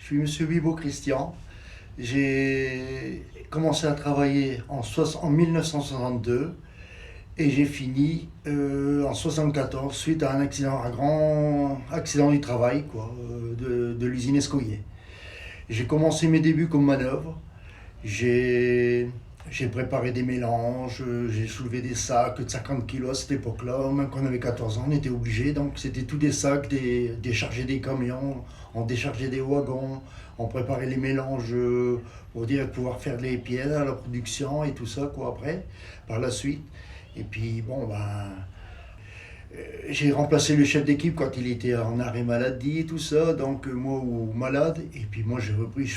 Je suis Monsieur Bibo Christian. J'ai commencé à travailler en 1962 et j'ai fini en 74 suite à un accident, un grand accident du travail de l'usine Escoyer. J'ai commencé mes débuts comme manœuvre. J'ai j'ai préparé des mélanges, j'ai soulevé des sacs de 50 kilos à cette époque-là. Même quand on avait 14 ans, on était obligé. Donc c'était tous des sacs, décharger des camions, on déchargeait des wagons, on préparait les mélanges pour dire pouvoir faire les pièces à la production et tout ça après, par la suite. Et puis bon, j'ai remplacé le chef d'équipe quand il était en arrêt maladie et tout ça, donc moi ou malade. Et puis moi j'ai repris,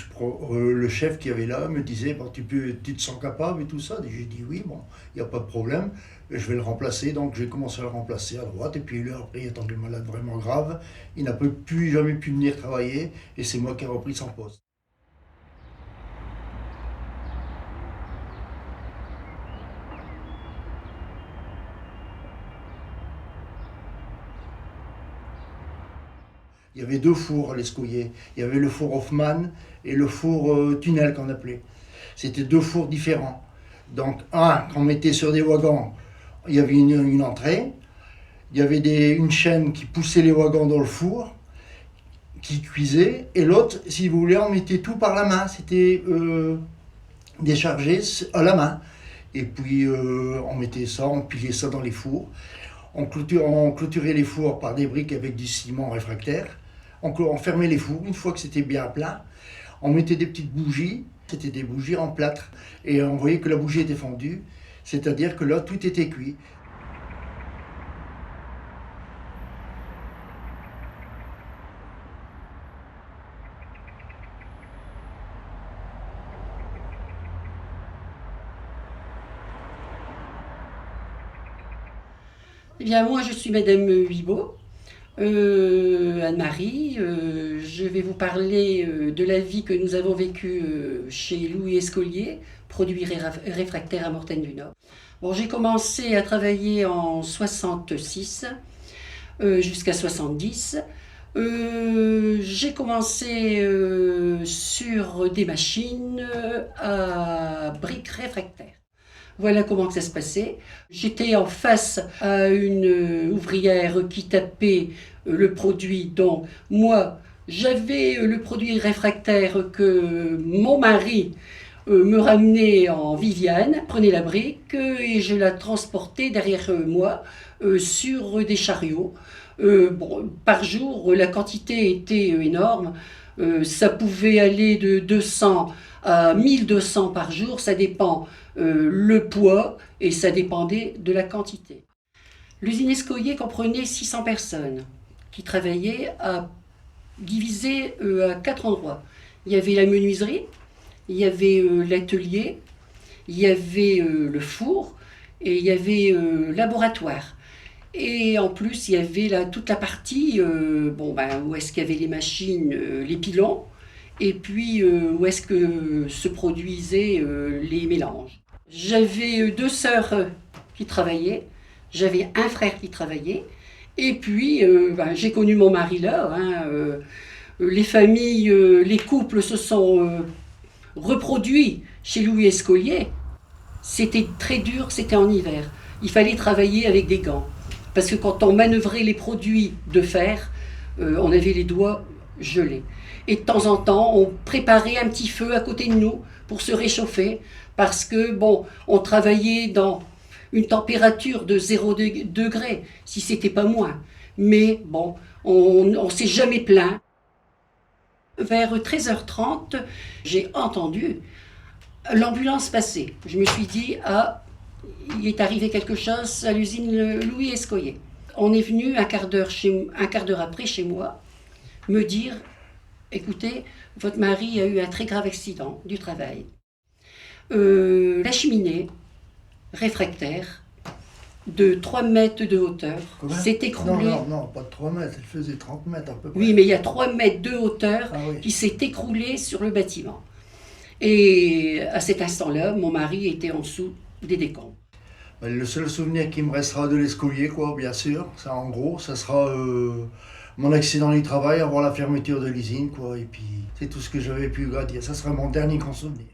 le chef qui avait là me disait bon, tu te sens capable et tout ça. Et j'ai dit oui, bon, il n'y a pas de problème, je vais le remplacer. Donc j'ai commencé à le remplacer à droite. Et puis là après il est tombé malade vraiment grave. Il n'a plus jamais pu venir travailler et c'est moi qui ai repris son poste. Il y avait deux fours à l'Escouillet. Il y avait le four Hoffmann et le four tunnel qu'on appelait. C'était deux fours différents. Donc, un qu'on mettait sur des wagons, il y avait une entrée. Il y avait une chaîne qui poussait les wagons dans le four, qui cuisait. Et l'autre, si vous voulez, on mettait tout par la main. C'était déchargé à la main. Et puis, on mettait ça, on pilait ça dans les fours. On clôturait les fours par des briques avec du ciment réfractaire. On fermait les fours une fois que c'était bien plein. On mettait des petites bougies, c'était des bougies en plâtre. Et on voyait que la bougie était fondue, c'est-à-dire que là, tout était cuit. Eh bien, moi, je suis Madame Huibaud, Anne-Marie. Je vais vous parler de la vie que nous avons vécue chez Louis Escolier, produit réfractaire à Mortagne-du-Nord. Bon, j'ai commencé à travailler en 66 jusqu'à 70. J'ai commencé sur des machines à briques réfractaires. Voilà comment que ça se passait. J'étais en face à une ouvrière qui tapait le produit. Donc moi, j'avais le produit réfractaire que mon mari me ramenait en Viviane, prenait la brique et je la transportais derrière moi sur des chariots. Bon, par jour, la quantité était énorme. Ça pouvait aller de 200 à 1200 par jour, ça dépend le poids et ça dépendait de la quantité. L'usine Escoyer comprenait 600 personnes qui travaillaient divisées à 4 endroits. Il y avait la menuiserie, il y avait l'atelier, il y avait le four et il y avait laboratoire. Et en plus, il y avait toute la partie où est-ce qu'il y avait les machines, les pilons, et puis où est-ce que se produisaient les mélanges. J'avais deux sœurs qui travaillaient, j'avais un frère qui travaillait, et puis j'ai connu mon mari là. Les familles, les couples se sont reproduits chez Louis Escolier. C'était très dur, c'était en hiver. Il fallait travailler avec des gants. Parce que quand on manœuvrait les produits de fer, on avait les doigts gelés. Et de temps en temps, on préparait un petit feu à côté de nous pour se réchauffer. Parce que, bon, on travaillait dans une température de 0 degré, si c'était pas moins. Mais bon, on s'est jamais plaint. Vers 13h30, j'ai entendu l'ambulance passer. Je me suis dit, ah, il est arrivé quelque chose à l'usine Louis Escoyer. On est venu un quart d'heure après chez moi me dire, écoutez, votre mari a eu un très grave accident du travail. La cheminée réfractaire de 3 mètres de hauteur s'est écroulée. Non, pas de 3 mètres, elle faisait 30 mètres à peu près. Oui, mais il y a 3 mètres de hauteur qui s'est écroulée sur le bâtiment. Et à cet instant-là, mon mari était en dessous des décombres. Le seul souvenir qui me restera de l'Escolier, bien sûr, ça en gros, ça sera mon accident du travail, avoir la fermeture de l'usine, quoi. Et puis, c'est tout ce que j'avais pu dire. Ça sera mon dernier grand souvenir.